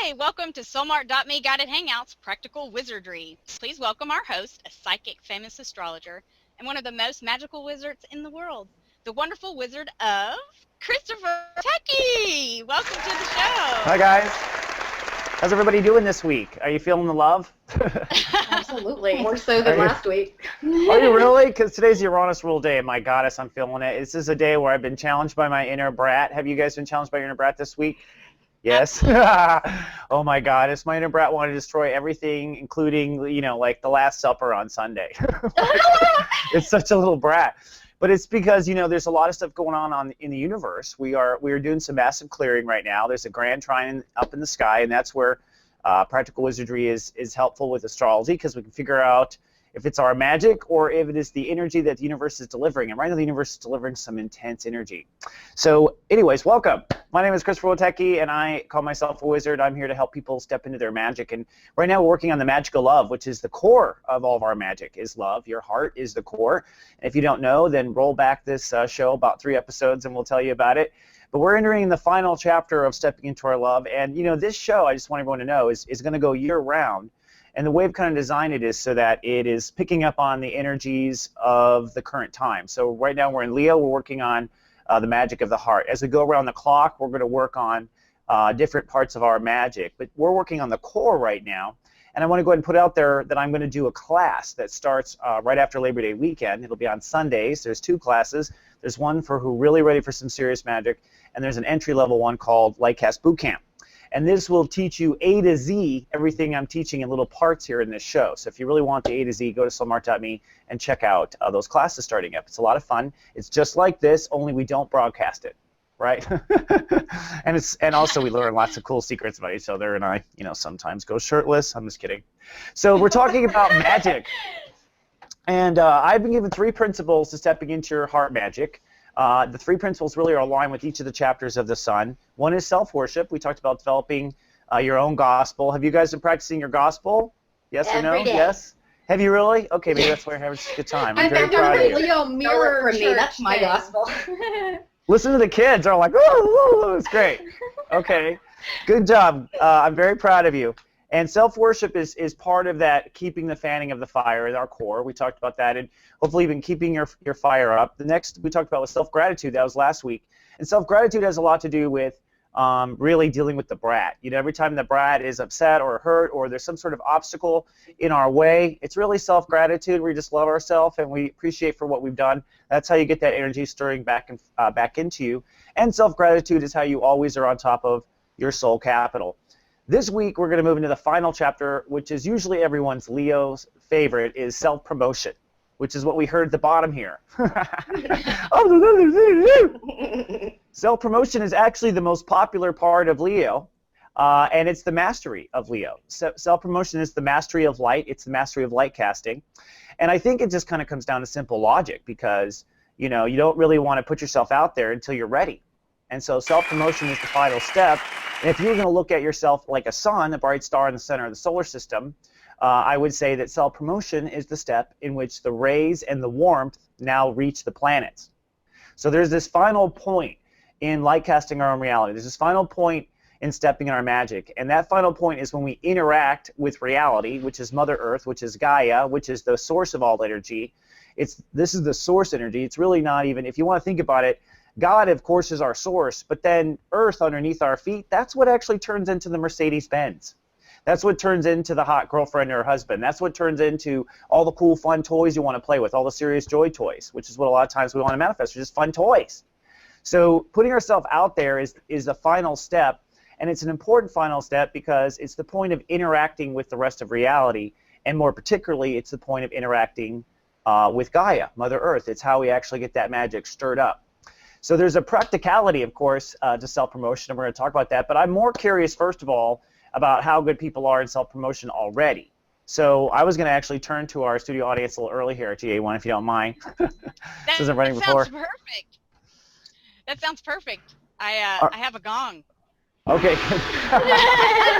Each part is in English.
Hey, welcome to Soulmart.me Guided HangOut's Practical Wizardry. Please welcome our host, a psychic famous astrologer, and one of the most magical wizards in the world, the wonderful wizard of Christopher Witecki. Welcome to the show. Hi, guys. How's everybody doing this week? Are you feeling the love? Absolutely. More so than last week. Are you really? Because today's Uranus rule day. My goddess, I'm feeling it. This is a day where I've been challenged by my inner brat. Have you guys been challenged by your inner brat this week? Yes. Oh my goddess, my inner brat wanted to destroy everything, including, like the Last Supper on Sunday. It's such a little brat. But it's because, there's a lot of stuff going on in the universe. We are doing some massive clearing right now. There's a grand trine up in the sky, and that's where practical wizardry is helpful with astrology, because we can figure out if it's our magic or if it is the energy that the universe is delivering. And right now the universe is delivering some intense energy. So anyways, welcome. My name is Christopher Witecki, and I call myself a wizard. I'm here to help people step into their magic. And right now we're working on the magic of love, which is the core of all of our magic, is love. Your heart is the core. And if you don't know, then roll back this show about 3 episodes and we'll tell you about it. But we're entering the final chapter of stepping into our love. And, this show, I just want everyone to know, is going to go year-round. And the way I've kind of designed it is so that it is picking up on the energies of the current time. So right now we're in Leo. We're working on the magic of the heart. As we go around the clock, we're going to work on different parts of our magic. But we're working on the core right now. And I want to go ahead and put out there that I'm going to do a class that starts right after Labor Day weekend. It'll be on Sundays. There's 2 classes. There's one for who really ready for some serious magic, and there's an entry-level one called Lightcast Bootcamp. And this will teach you A to Z, everything I'm teaching in little parts here in this show. So if you really want the A to Z, go to soulmart.me and check out those classes starting up. It's a lot of fun. It's just like this, only we don't broadcast it, right? and also we learn lots of cool secrets about each other, and I, sometimes go shirtless. I'm just kidding. So we're talking about magic. And I've been given 3 principles to stepping into your heart magic. The 3 principles really are aligned with each of the chapters of the sun. One is self-worship. We talked about developing your own gospel. Have you guys been practicing your gospel? Yes or no? Every day. Yes? Have you really? Okay, maybe that's why you're having such a good time. I'm very I'm proud of you. Leo mirror for me. That's my gospel. Listen to the kids. They're like, oh, it's great. Okay, good job. I'm very proud of you. And self-worship is part of that, keeping the fanning of the fire in our core. We talked about that, and hopefully you've been keeping your fire up. The next we talked about was self-gratitude. That was last week. And self-gratitude has a lot to do with really dealing with the brat. Every time the brat is upset or hurt or there's some sort of obstacle in our way, it's really self-gratitude. We just love ourselves and we appreciate for what we've done. That's how you get that energy stirring back into you. And self-gratitude is how you always are on top of your soul capital. This week, we're going to move into the final chapter, which is usually everyone's Leo's favorite, is self-promotion, which is what we heard at the bottom here. Self-promotion is actually the most popular part of Leo, and it's the mastery of Leo. Self-promotion is the mastery of light. It's the mastery of light casting. And I think it just kind of comes down to simple logic because, you don't really want to put yourself out there until you're ready. And so self-promotion is the final step. And if you're going to look at yourself like a sun, a bright star in the center of the solar system, I would say that self-promotion is the step in which the rays and the warmth now reach the planets. So there's this final point in light casting our own reality. There's this final point in stepping in our magic. And that final point is when we interact with reality, which is Mother Earth, which is Gaia, which is the source of all energy. This is the source energy. It's really not even, if you want to think about it, God, of course, is our source, but then Earth underneath our feet, that's what actually turns into the Mercedes-Benz. That's what turns into the hot girlfriend or husband. That's what turns into all the cool, fun toys you want to play with, all the serious joy toys, which is what a lot of times we want to manifest, are just fun toys. So putting ourselves out there is the final step, and it's an important final step because it's the point of interacting with the rest of reality, and more particularly, it's the point of interacting with Gaia, Mother Earth. It's how we actually get that magic stirred up. So there's a practicality, of course, to self-promotion, and we're going to talk about that. But I'm more curious, first of all, about how good people are in self-promotion already. So I was going to actually turn to our studio audience a little early here at GA1, if you don't mind. This isn't running before. That sounds perfect. That sounds perfect. I have a gong. Okay.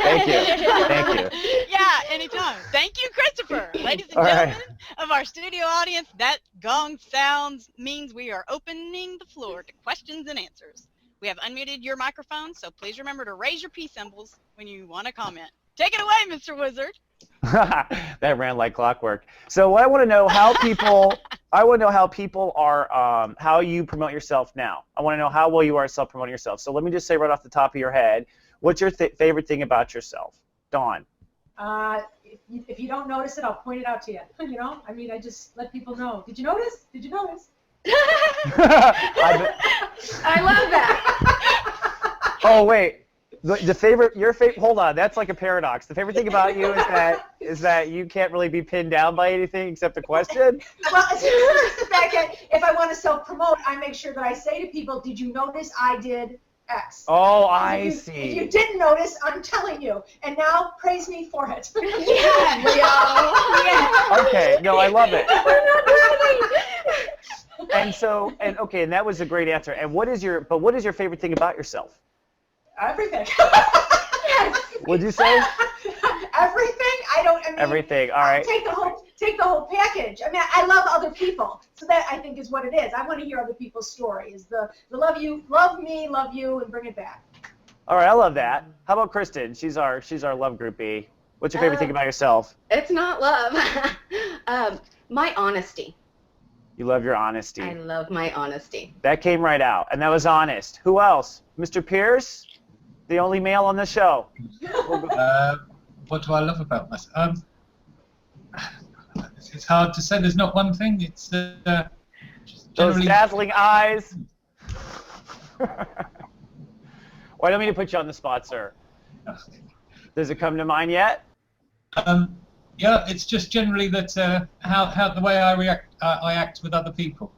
Thank you. Yeah, anytime. Thank you, Christopher. Ladies and gentlemen of our studio audience, that gong sounds means we are opening the floor to questions and answers. We have unmuted your microphone, so please remember to raise your P symbols when you want to comment. Take it away, Mr. Wizard. That ran like clockwork. So I want to know how people. I want to know how people are. How you promote yourself now. I want to know how well you are self-promoting yourself. So let me just say right off the top of your head, what's your favorite thing about yourself, Dawn? If you don't notice it, I'll point it out to you. You know, I mean, I just let people know. Did you notice? Did you notice? I love that. Oh wait. Your favorite. Hold on, that's like a paradox. The favorite thing about you is that you can't really be pinned down by anything except a question. Well, it's the fact that if I want to self-promote, I make sure that I say to people, "Did you notice I did X?" Oh, I see. If you didn't notice, I'm telling you, and now praise me for it. Yeah. Okay, no, I love it. And that was a great answer. And what is your favorite thing about yourself? Everything. What'd you say? Everything. Everything. All right. Take the whole package. I mean, I love other people, so that I think is what it is. I want to hear other people's story. Is the love me, love you, and bring it back. All right, I love that. How about Kristen? She's our love groupie. What's your favorite thing about yourself? It's not love. My honesty. You love your honesty. I love my honesty. That came right out, and that was honest. Who else? Mr. Pierce, the only male on the show. What do I love about myself? It's hard to say. There's not one thing. It's just those dazzling eyes. Well, I don't mean to put you on the spot, sir. Does it come to mind yet? Yeah, it's just generally that how the way I act with other people.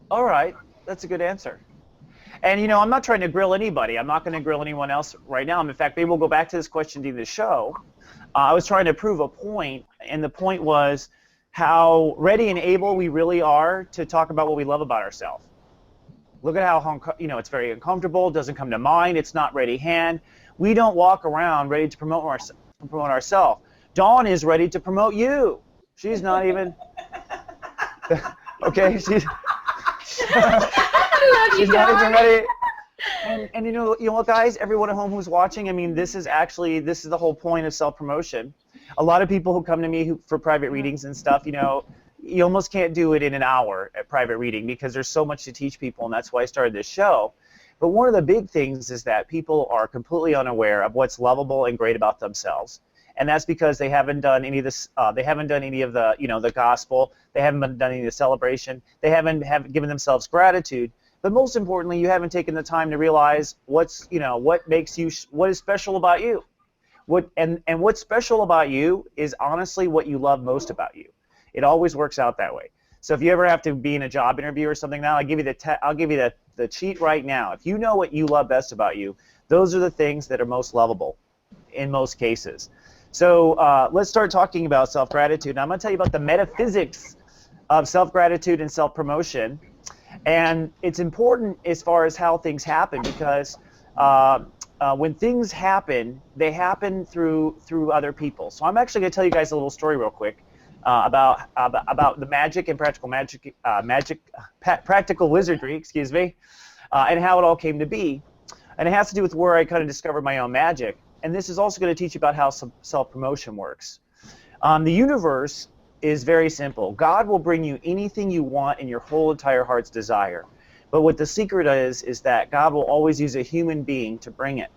All right, that's a good answer. And I'm not trying to grill anybody. I'm not going to grill anyone else right now. In fact, maybe we'll go back to this question during the show. I was trying to prove a point, and the point was how ready and able we really are to talk about what we love about ourselves. Look at how it's very uncomfortable. Doesn't come to mind. It's not ready hand. We don't walk around ready to promote ourselves. Dawn is ready to promote you. She's not even. Okay, she's not even ready. And you know what, guys? Everyone at home who's watching, I mean, this is the whole point of self-promotion. A lot of people who come to me for private readings and stuff, you almost can't do it in an hour at private reading because there's so much to teach people, and that's why I started this show. But one of the big things is that people are completely unaware of what's lovable and great about themselves. And that's because they haven't done any of this. They haven't done any of the, the gospel. They haven't done any of the celebration. They haven't given themselves gratitude. But most importantly, you haven't taken the time to realize what is special about you. What's special about you is honestly what you love most about you. It always works out that way. So if you ever have to be in a job interview or something now, I'll give you the cheat right now. If you know what you love best about you, those are the things that are most lovable in most cases. So let's start talking about self-gratitude. Now I'm going to tell you about the metaphysics of self-gratitude and self-promotion. And it's important as far as how things happen because when things happen, they happen through other people. So I'm actually going to tell you guys a little story real quick about the magic and practical wizardry, and how it all came to be. And it has to do with where I kind of discovered my own magic. And this is also going to teach you about how self-promotion works. The universe is very simple. God will bring you anything you want in your whole entire heart's desire. But what the secret is that God will always use a human being to bring it.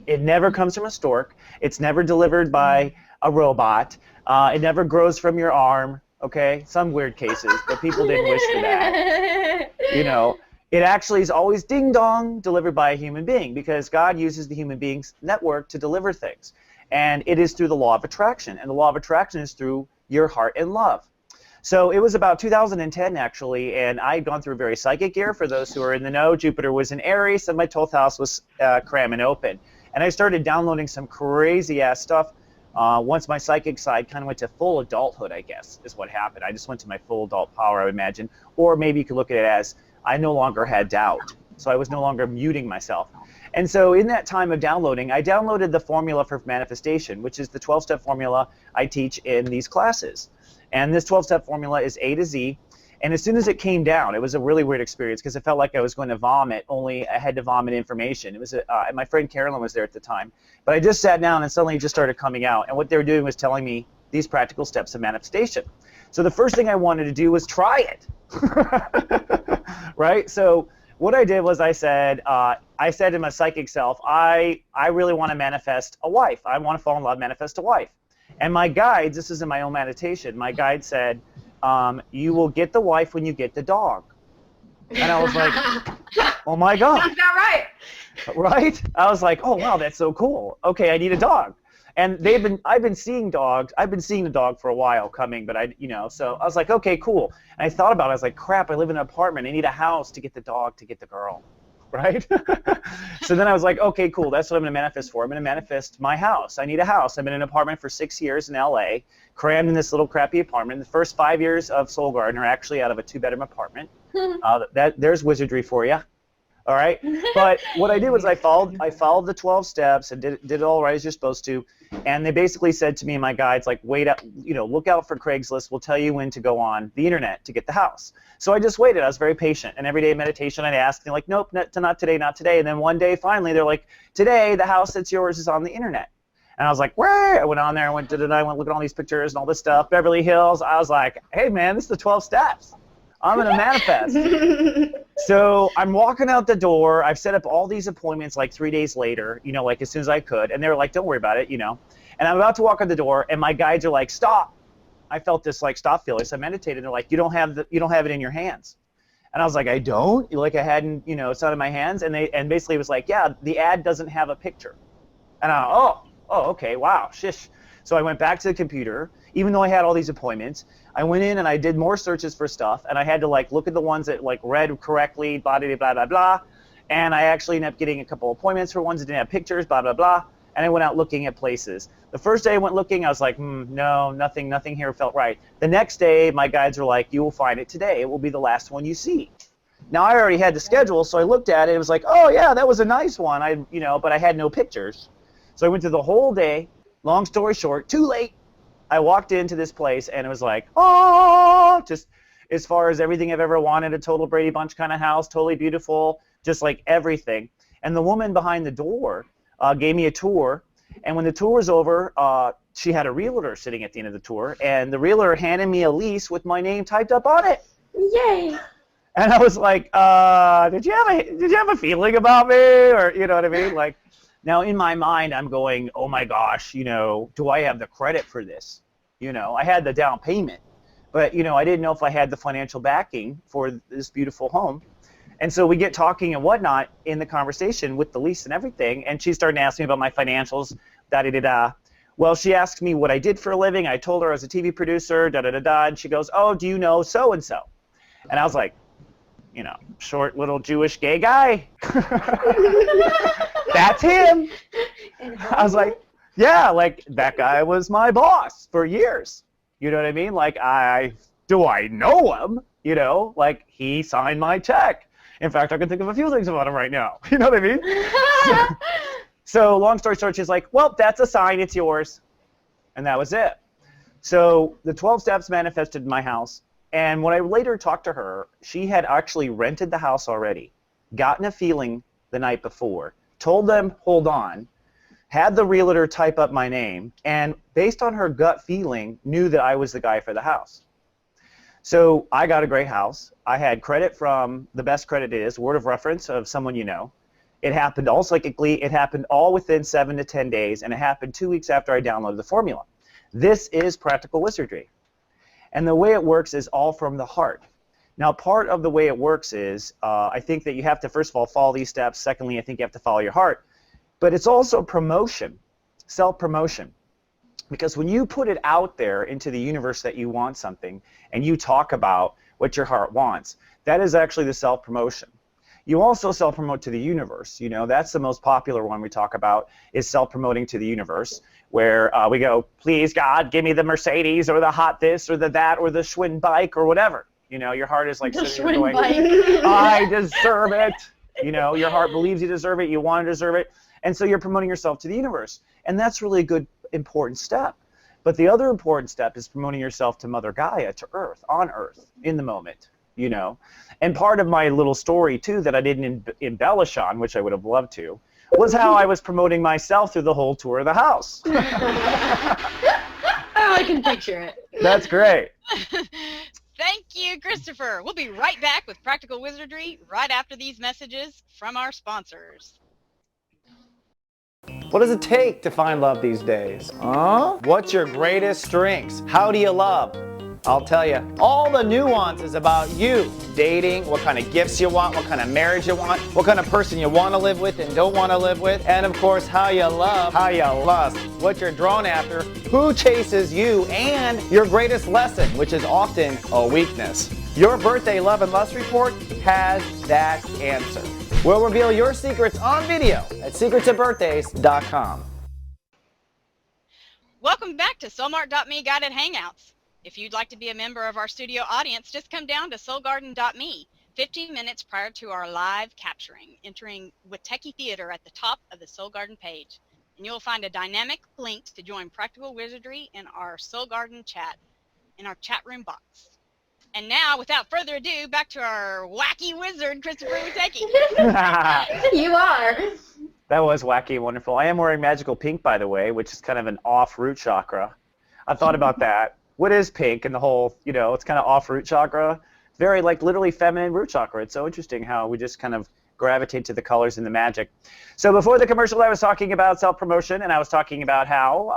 It never comes from a stork. It's never delivered by a robot. It never grows from your arm. Okay, some weird cases, but people didn't wish for that. It actually is always ding-dong delivered by a human being because God uses the human being's network to deliver things. And it is through the law of attraction. And the law of attraction is through your heart and love. So it was about 2010, actually, and I had gone through a very psychic year. For those who are in the know, Jupiter was in Aries, and my 12th house was cramming open. And I started downloading some crazy-ass stuff. Once my psychic side kind of went to full adulthood, I guess, is what happened. I just went to my full adult power, I would imagine. Or maybe you could look at it as I no longer had doubt, so I was no longer muting myself. And so in that time of downloading, I downloaded the formula for manifestation, which is the 12-step formula I teach in these classes. And this 12-step formula is A to Z, And as soon as it came down, it was a really weird experience because it felt like I was going to vomit, only I had to vomit information. It was and my friend Carolyn was there at the time. But I just sat down and suddenly it just started coming out. And what they were doing was telling me these practical steps of manifestation. So the first thing I wanted to do was try it. Right? So what I did was I said to my psychic self, I really want to manifest a wife. I want to fall in love, manifest a wife. And my guides, this is in my own meditation, my guide said, you will get the wife when you get the dog. And I was like, oh my God. Sounds about right. Right? I was like, oh wow, that's so cool. Okay, I need a dog. And I've been seeing dogs. I've been seeing the dog for a while coming, but so I was like, okay, cool. And I thought about it. I was like, crap, I live in an apartment. I need a house to get the dog, to get the girl. Right? So then I was like, okay, cool. That's what I'm going to manifest for. I'm going to manifest my house. I need a house. I've been in an apartment for 6 years in LA, crammed in this little crappy apartment. The first 5 years of Soul Garden are actually out of a 2-bedroom apartment. There's Wizardry for you. All right. But what I did was I followed the 12 steps and did it all right as you're supposed to. And they basically said to me, my guides, like, wait up, look out for Craigslist. We'll tell you when to go on the internet to get the house. So I just waited. I was very patient. And every day in meditation, I'd ask, and they're like, nope, not today, not today. And then one day, finally, they're like, today, the house that's yours is on the internet. And I was like, where? I went on there. I went looking at all these pictures and all this stuff. Beverly Hills. I was like, hey, man, this is the 12 steps. I'm going to manifest. So I'm walking out the door. I've set up all these appointments like 3 days later, like as soon as I could. And they were like, don't worry about it, And I'm about to walk out the door, and my guides are like, stop. I felt this like stop feeling. So I meditated, and they're like, you don't have it in your hands. And I was like, I don't? Like I hadn't, it's not in my hands. And basically it was like, yeah, the ad doesn't have a picture. And oh, okay, wow, shish. So I went back to the computer, even though I had all these appointments. I went in and I did more searches for stuff, and I had to like look at the ones that like read correctly, blah, blah, blah, blah, blah. And I actually ended up getting a couple appointments for ones that didn't have pictures, blah, blah, blah. And I went out looking at places. The first day I went looking, I was like, no, nothing here felt right. The next day, my guides were like, you will find it today. It will be the last one you see. Now I already had the schedule, so I looked at it. It was like, oh yeah, that was a nice one. But I had no pictures. So I went through the whole day. Long story short, too late. I walked into this place and it was like, oh, just as far as everything I've ever wanted, a total Brady Bunch kind of house, totally beautiful, just like everything. And the woman behind the door gave me a tour. And when the tour was over, she had a realtor sitting at the end of the tour, and the realtor handed me a lease with my name typed up on it. Yay! And I was like, did you have a feeling about me, or you know what I mean? Like, now in my mind, I'm going, oh my gosh, do I have the credit for this? I had the down payment, but I didn't know if I had the financial backing for this beautiful home. And so we get talking and whatnot in the conversation with the lease and everything, and she started asking me about my financials, da-da-da-da. Well, she asked me what I did for a living. I told her I was a TV producer, da-da-da-da, and she goes, oh, do you know so-and-so? And I was like, short little Jewish gay guy. That's him. I was like, yeah, like that guy was my boss for years. You know what I mean? Like, do I know him? Like he signed my check. In fact, I can think of a few things about him right now. You know what I mean? So long story short, she's like, well, that's a sign, it's yours. And that was it. So the 12 steps manifested in my house. And when I later talked to her, she had actually rented the house already, gotten a feeling the night before, told them, hold on, had the realtor type up my name, and based on her gut feeling, knew that I was the guy for the house. So I got a great house. I had credit from, the best credit is, word of reference of someone you know. It happened all psychically. It happened all within 7 to 10 days, and it happened 2 weeks after I downloaded the formula. This is practical wizardry. And the way it works is all from the heart. Now, part of the way it works is, I think that you have to, first of all, follow these steps. Secondly, I think you have to follow your heart. But it's also promotion, self-promotion. Because when you put it out there into the universe that you want something, and you talk about what your heart wants, that is actually the self-promotion. You also self-promote to the universe. That's the most popular one we talk about, is self-promoting to the universe, where we go, please, God, give me the Mercedes or the hot this or the that or the Schwinn bike or whatever. Your heart is like sitting there going, I deserve it. Your heart believes you deserve it. You want to deserve it. And so you're promoting yourself to the universe. And that's really a good, important step. But the other important step is promoting yourself to Mother Gaia, to Earth, on Earth, in the moment, you know. And part of my little story, too, that I didn't embellish on, which I would have loved to, was how I was promoting myself through the whole tour of the house. Oh, I can picture it. That's great. Thank you, Christopher. We'll be right back with Practical Wizardry right after these messages from our sponsors. What does it take to find love these days? What's your greatest strengths? How do you love? I'll tell you all the nuances about you. Dating, what kind of gifts you want, what kind of marriage you want, what kind of person you want to live with and don't want to live with, and of course how you love, how you lust, what you're drawn after, who chases you, and your greatest lesson, which is often a weakness. Your birthday love and lust report has that answer. We'll reveal your secrets on video at secretsofbirthdays.com. Welcome back to Soulmart.me Guided Hangouts. If you'd like to be a member of our studio audience, just come down to soulgarden.me 15 minutes prior to our live capturing, entering Witecki Theater at the top of the Soul Garden page. And you'll find a dynamic link to join Practical Wizardry in our Soul Garden chat, in our chat room box. And now, without further ado, back to our wacky wizard, Christopher Witecki. You are. That was wacky and wonderful. I am wearing magical pink, by the way, which is kind of an off root chakra. I've thought about that. What is pink and the whole, you know, it's kind of off root chakra. Very, like, literally feminine root chakra. It's so interesting how we just kind of gravitate to the colors and the magic. So before the commercial, I was talking about self-promotion, and I was talking about how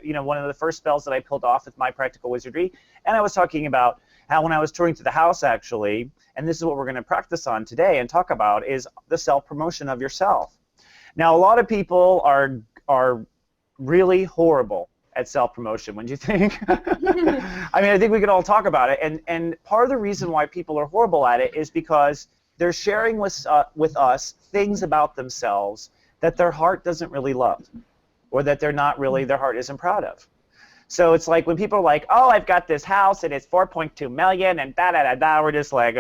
one of the first spells that I pulled off with my Practical Wizardry, and I was talking about how when I was touring through the house, actually, and this is what we're going to practice on today and talk about, is the self-promotion of yourself. Now, a lot of people are really horrible at self-promotion, wouldn't you think? I mean, I think we could all talk about it. And part of the reason why people are horrible at it is because they're sharing with us things about themselves that their heart doesn't really love, or that their heart isn't proud of. So it's like when people are like, oh, I've got this house and it's 4.2 million and da-da-da-da, we're just like,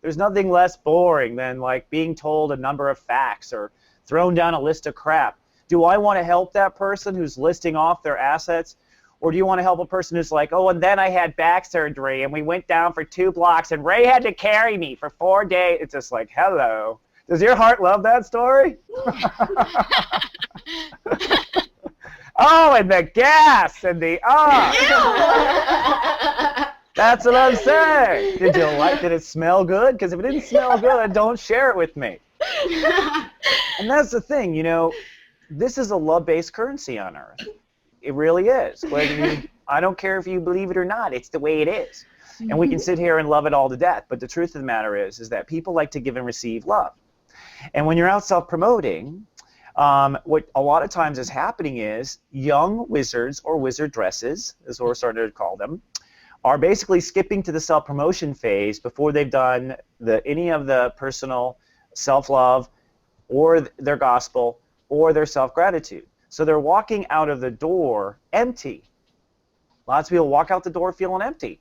There's nothing less boring than like being told a number of facts or thrown down a list of crap. Do I want to help that person who's listing off their assets? Or do you want to help a person who's like, oh, and then I had back surgery and we went down for 2 blocks and Ray had to carry me for 4 days? It's just like, hello. Does your heart love that story? Oh, and the gas and the That's what I'm saying. Did it smell good? Because if it didn't smell good, don't share it with me. And that's the thing, you know, this is a love-based currency on Earth. It really is. I don't care if you believe it or not. It's the way it is. And we can sit here and love it all to death. But the truth of the matter is that people like to give and receive love. And when you're out self-promoting, what a lot of times is happening is young wizards or wizard dresses, is what we're starting to call them, are basically skipping to the self-promotion phase before they've done any of the personal self-love or their gospel or their self-gratitude. So they're walking out of the door empty. Lots of people walk out the door feeling empty.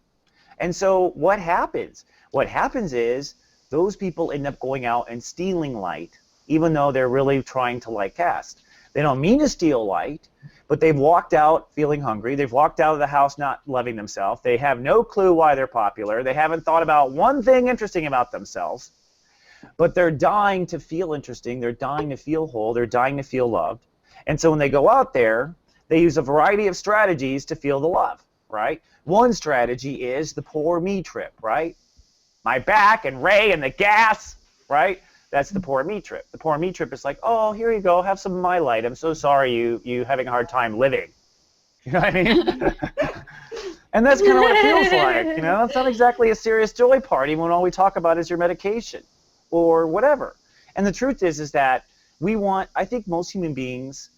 And so what happens? What happens is those people end up going out and stealing light, even though they're really trying to light cast. They don't mean to steal light, but they've walked out feeling hungry. They've walked out of the house not loving themselves. They have no clue why they're popular. They haven't thought about one thing interesting about themselves. But they're dying to feel interesting. They're dying to feel whole. They're dying to feel loved. And so when they go out there, they use a variety of strategies to feel the love, right? One strategy is the poor me trip, right? My back and Ray and the gas, right? That's the poor me trip. The poor me trip is like, oh, here you go, have some of my light. I'm so sorry you having a hard time living. You know what I mean? And that's kind of what it feels like, you know? It's not exactly a serious joy party when all we talk about is your medication or whatever. And the truth is that I think most human beings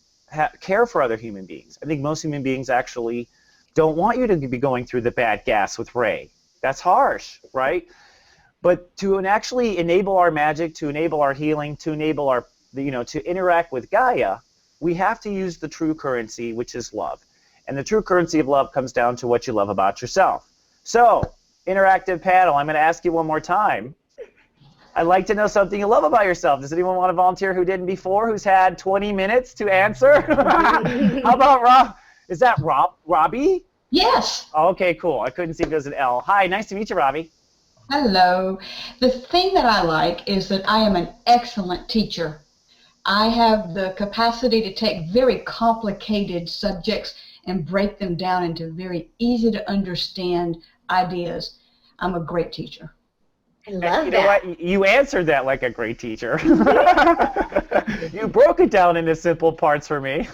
care for other human beings. I think most human beings actually don't want you to be going through the bad gas with Ray. That's harsh, right? But to actually enable our magic, to enable our healing, to enable our, to interact with Gaia, we have to use the true currency, which is love. And the true currency of love comes down to what you love about yourself. So, interactive panel, I'm going to ask you one more time. I'd like to know something you love about yourself. Does anyone want to volunteer who didn't before, who's had 20 minutes to answer? How about Rob? Is that Robbie? Yes. Okay, cool. I couldn't see if there's an L. Hi, nice to meet you, Robbie. Hello. The thing that I like is that I am an excellent teacher. I have the capacity to take very complicated subjects and break them down into very easy to understand ideas. I'm a great teacher. I love You know what? You answered that like a great teacher. You broke it down into simple parts for me.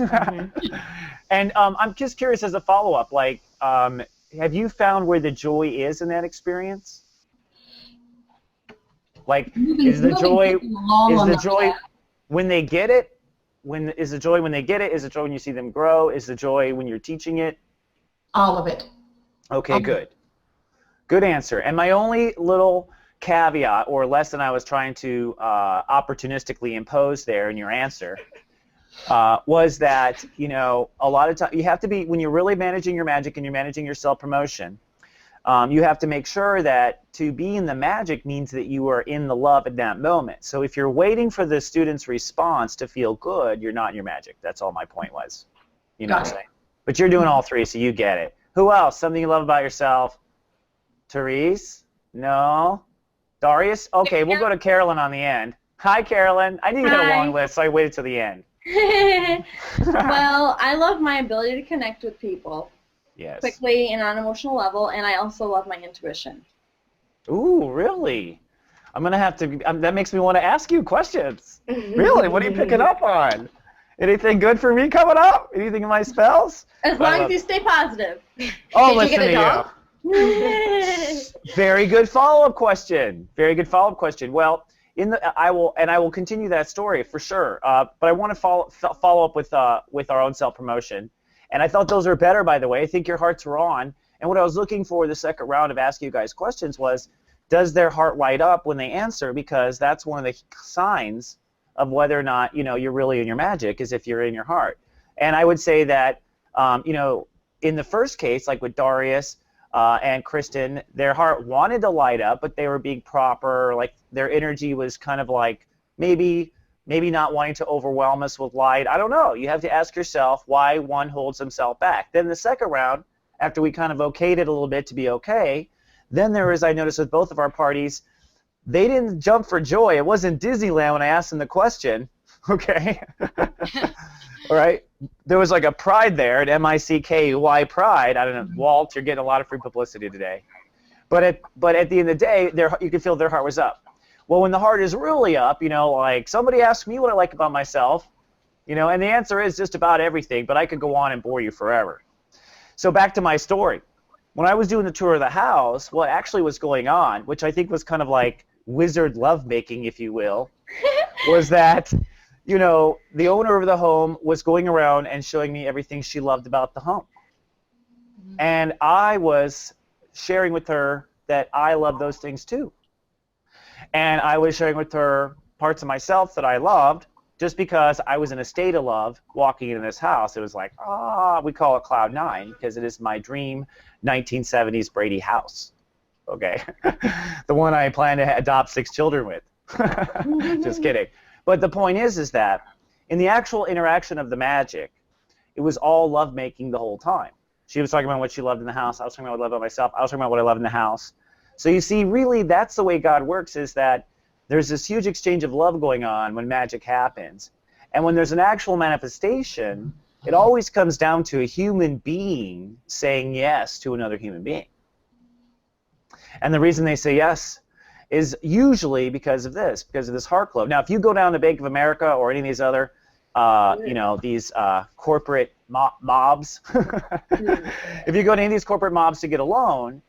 And I'm just curious as a follow-up, like, have you found where the joy is in that experience? Like, is the joy when they get it? Is the joy when they get it? Is the joy when you see them grow? Is the joy when you're teaching it? All of it. Okay, good. Good answer. And my only little caveat or lesson I was trying to opportunistically impose there in your answer was that, you know, a lot of times you have to be, when you're really managing your magic and you're managing your self-promotion, you have to make sure that to be in the magic means that you are in the love at that moment. So if you're waiting for the student's response to feel good, you're not in your magic. That's all my point was. You know what I'm saying? But you're doing all three, so you get it. Who else? Something you love about yourself? Therese? No? Darius? Okay, we'll go to Carolyn on the end. Hi, Carolyn. I knew you had a long list, so I waited till the end. Well, I love my ability to connect with people quickly and on an emotional level, and I also love my intuition. Ooh, really? I'm going to have to, that makes me want to ask you questions. Really? What are you picking up on? Anything good for me coming up? Anything in my spells? As long as you stay positive. Oh, listen to you. Very good follow-up question. Very good follow-up question. Well, I will continue that story for sure. But I want to follow up with our own self-promotion. And I thought those were better, by the way. I think your hearts were on. And what I was looking for the second round of asking you guys questions was, does their heart light up when they answer? Because that's one of the signs of whether or not, you know, you're really in your magic, is if you're in your heart. And I would say that, you know, in the first case, like with Darius and Kristen, their heart wanted to light up, but they were being proper. Like their energy was kind of like maybe not wanting to overwhelm us with light. I don't know. You have to ask yourself why one holds himself back. Then the second round, after we kind of okayed it a little bit to be okay, then there was, I noticed with both of our parties, they didn't jump for joy. It wasn't Disneyland when I asked them the question, okay? All right? There was like a pride there, an M-I-C-K-Y pride. I don't know, Walt, you're getting a lot of free publicity today. But at the end of the day, you could feel their heart was up. Well, when the heart is really up, you know, like somebody asked me what I like about myself, you know, and the answer is just about everything, but I could go on and bore you forever. So back to my story. When I was doing the tour of the house, what actually was going on, which I think was kind of like wizard lovemaking, if you will, was that, you know, the owner of the home was going around and showing me everything she loved about the home. And I was sharing with her that I love those things too. And I was sharing with her parts of myself that I loved, just because I was in a state of love walking into this house. It was like, we call it Cloud 9 because it is my dream 1970s Brady house. Okay. The one I plan to adopt 6 children with. Just kidding. But the point is that in the actual interaction of the magic, it was all lovemaking the whole time. She was talking about what she loved in the house. I was talking about what I loved about myself. I was talking about what I loved in the house. So you see, really, that's the way God works, is that there's this huge exchange of love going on when magic happens. And when there's an actual manifestation, it always comes down to a human being saying yes to another human being. And the reason they say yes is usually because of this heart glow. Now, if you go down to Bank of America or any of these other, you know, these corporate mobs, if you go to any of these corporate mobs to get a loan,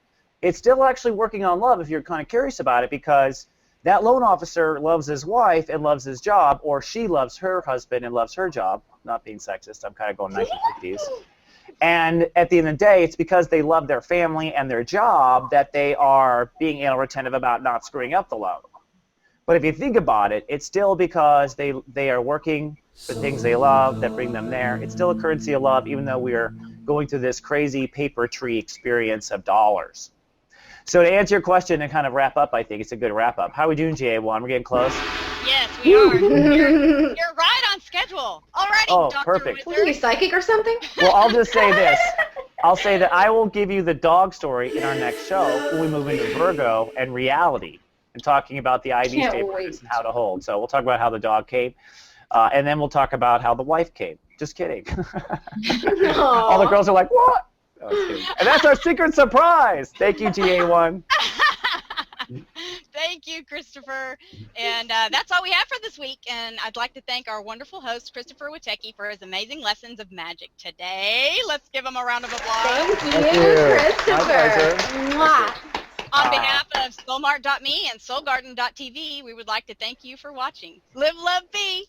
it's still actually working on love if you're kind of curious about it, because that loan officer loves his wife and loves his job, or she loves her husband and loves her job. Not being sexist, I'm kind of going 1950s. And at the end of the day, it's because they love their family and their job that they are being anal retentive about not screwing up the loan. But if you think about it, it's still because they are working for things they love that bring them there. It's still a currency of love, even though we are going through this crazy paper tree experience of dollars. So to answer your question and kind of wrap up, I think it's a good wrap up. How are we doing, GA1? We're getting close. Yes, we are. You're right on schedule. Alrighty, Oh, Dr. perfect. What are you, Wizard. psychic or something? Well, I'll just say this. I'll say that I will give you the dog story in our next show when we move into Virgo and reality and talking about the IV Can't state wait. and how to hold. So we'll talk about how the dog came, and then we'll talk about how the wife came. Just kidding. All the girls are like, what? No, I was kidding. And that's our secret surprise. Thank you, TA1. Thank you, Christopher. And that's all we have for this week. And I'd like to thank our wonderful host, Christopher Witecki, for his amazing lessons of magic today. Let's give him a round of applause. Thank you, Christopher. My pleasure. Mwah. On behalf of Soulmart.me and SoulGarden.tv, we would like to thank you for watching. Live, love, be.